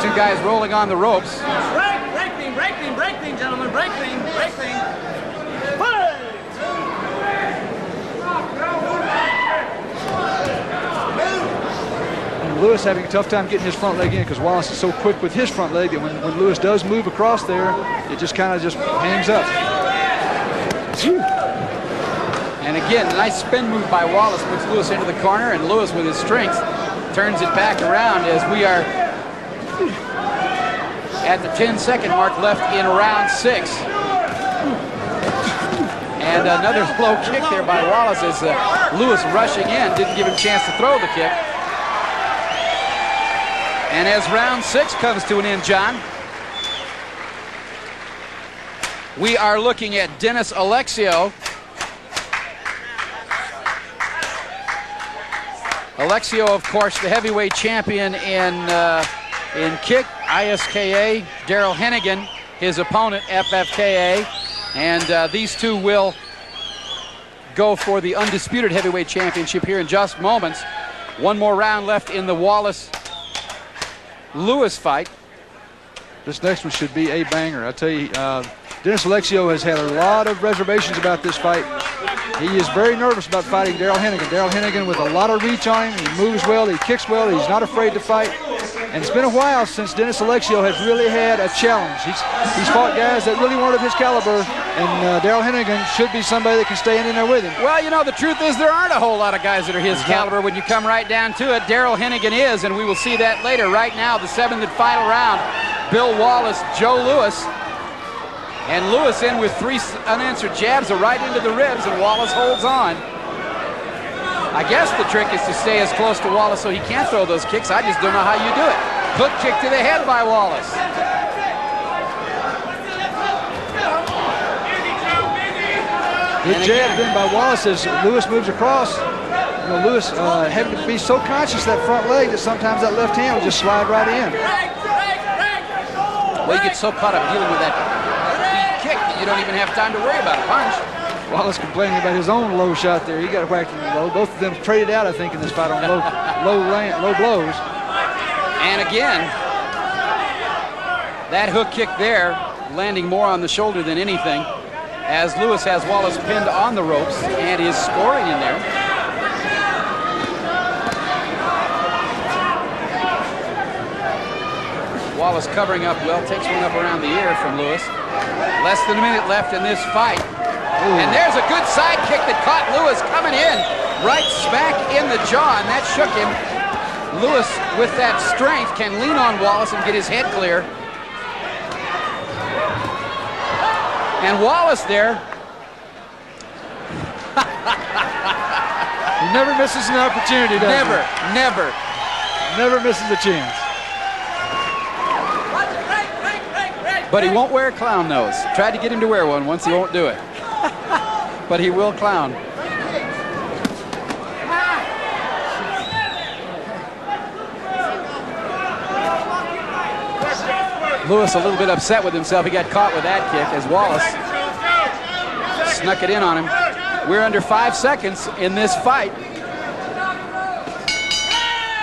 two guys rolling on the ropes. Break beam, gentlemen, break beam. And Lewis having a tough time getting his front leg in because Wallace is so quick with his front leg that when Lewis does move across there, it just kind of just hangs up. And again, a nice spin move by Wallace puts Lewis into the corner, and Lewis with his strength turns it back around as we are at the 10-second mark left in round 6. And another low kick there by Wallace as Lewis rushing in didn't give him a chance to throw the kick. And as round 6 comes to an end, John, we are looking at Dennis Alexio. Alexio, of course, the heavyweight champion in kick, ISKA. Daryl Hennigan, his opponent, FFKA. And these two will go for the undisputed heavyweight championship here in just moments. One more round left in the Wallace-Lewis fight. This next one should be a banger. I tell you, Dennis Alexio has had a lot of reservations about this fight. He is very nervous about fighting Daryl Hennigan. Daryl Hennigan with a lot of reach on him. He moves well, he kicks well, he's not afraid to fight. And it's been a while since Dennis Alexio has really had a challenge. He's fought guys that really weren't of his caliber, and Daryl Hennigan should be somebody that can stay in there with him. Well, you know, the truth is there aren't a whole lot of guys that are his caliber when you come right down to it. Daryl Hennigan is, and we will see that later. Right now, the 7th and final round, Bill Wallace, Joe Lewis. And Lewis in with 3 unanswered jabs right into the ribs, and Wallace holds on. I guess the trick is to stay as close to Wallace so he can't throw those kicks. I just don't know how you do it. Hook kick to the head by Wallace. Good jab then by Wallace as Lewis moves across. You know, Lewis having to be so conscious of that front leg that sometimes that left hand will just slide right in. Well, you get so caught up dealing with that kick that you don't even have time to worry about a punch. Wallace complaining about his own low shot there. He got whacked in the low. Both of them traded out, I think, in this fight on low blows. And again, that hook kick there, landing more on the shoulder than anything, as Lewis has Wallace pinned on the ropes and is scoring in there. Wallace covering up well, takes one up around the ear from Lewis. Less than a minute left in this fight. Ooh. And there's a good side kick that caught Lewis coming in right smack in the jaw, and that shook him. Lewis, with that strength, can lean on Wallace and get his head clear. And Wallace there. He never misses an opportunity, does he? Never. Never misses a chance. But he won't wear a clown nose. Tried to get him to wear one once, he won't do it. But he will clown. Lewis a little bit upset with himself. He got caught with that kick as Wallace snuck it in on him. We're under 5 seconds in this fight.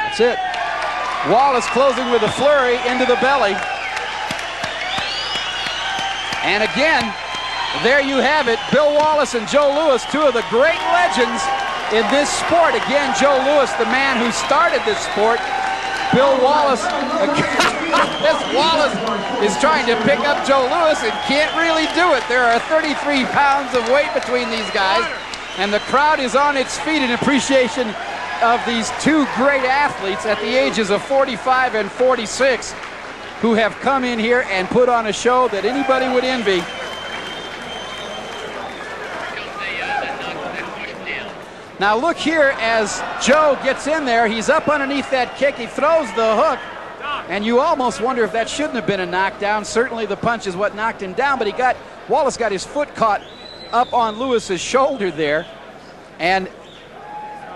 That's it. Wallace closing with a flurry into the belly. And again, there you have it. Bill Wallace and Joe Lewis, two of the great legends in this sport. Again, Joe Lewis, the man who started this sport. Bill Wallace, Wallace is trying to pick up Joe Lewis and can't really do it. There are 33 pounds of weight between these guys, and the crowd is on its feet in appreciation of these two great athletes at the ages of 45 and 46 who have come in here and put on a show that anybody would envy. Now look here as Joe gets in there. He's up underneath that kick. He throws the hook, and you almost wonder if that shouldn't have been a knockdown. Certainly the punch is what knocked him down, but Wallace got his foot caught up on Lewis's shoulder there. And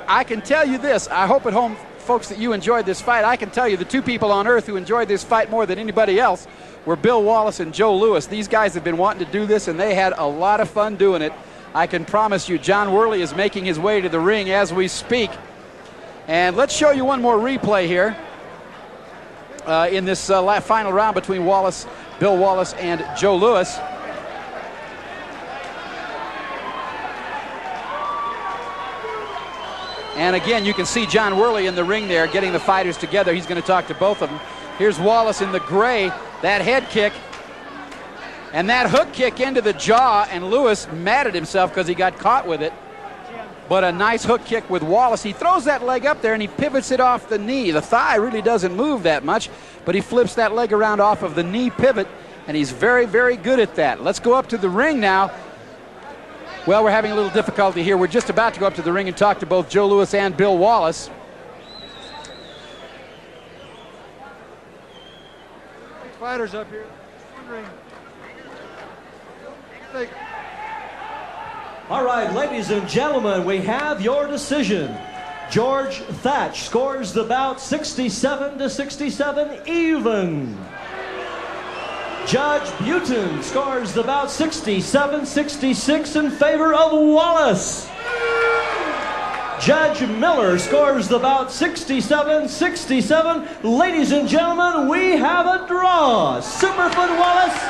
I can tell you this, I hope at home, folks, that you enjoyed this fight. I can tell you the two people on earth who enjoyed this fight more than anybody else were Bill Wallace and Joe Lewis. These guys have been wanting to do this, and they had a lot of fun doing it. I can promise you John Worley is making his way to the ring as we speak. And let's show you one more replay here. in this final round between Bill Wallace and Joe Louis. And again, you can see John Worley in the ring there getting the fighters together. He's going to talk to both of them. Here's Wallace in the gray, that head kick. And that hook kick into the jaw, and Louis mad at himself because he got caught with it. But a nice hook kick with Wallace. He throws that leg up there and he pivots it off the knee. The thigh really doesn't move that much, but he flips that leg around off of the knee pivot, and he's very, very good at that. Let's go up to the ring now. Well, we're having a little difficulty here. We're just about to go up to the ring and talk to both Joe Louis and Bill Wallace. Fighters up here. Wondering. All right, ladies and gentlemen, we have your decision. George Thatch scores the bout 67-67 even. Judge Butin scores the bout 67-66 in favor of Wallace. Judge Miller scores the bout 67-67. Ladies and gentlemen, we have a draw. Superfoot Wallace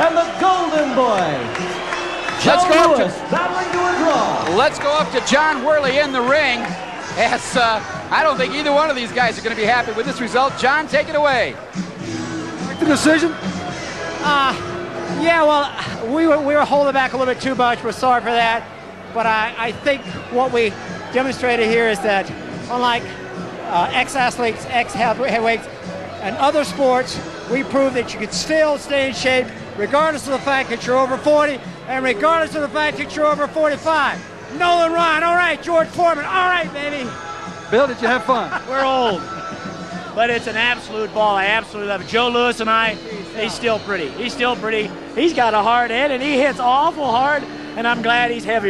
and the Golden Boy. Let's go up to, battling to a draw. Let's go up to John Worley in the ring. As I don't think either one of these guys are going to be happy with this result. John, take it away. Like the decision? Yeah, well, we were holding back a little bit too much. We're sorry for that. But I think what we demonstrated here is that unlike ex-athletes, ex-heavyweights, and other sports, we proved that you could still stay in shape regardless of the fact that you're over 40 and regardless of the fact that you're over 45. Nolan Ryan, all right. George Foreman, all right, baby. Bill, did you have fun? We're old. But it's an absolute ball. I absolutely love it. Joe Louis and I, he's still pretty. He's still pretty. He's got a hard head, and he hits awful hard, and I'm glad he's heavier.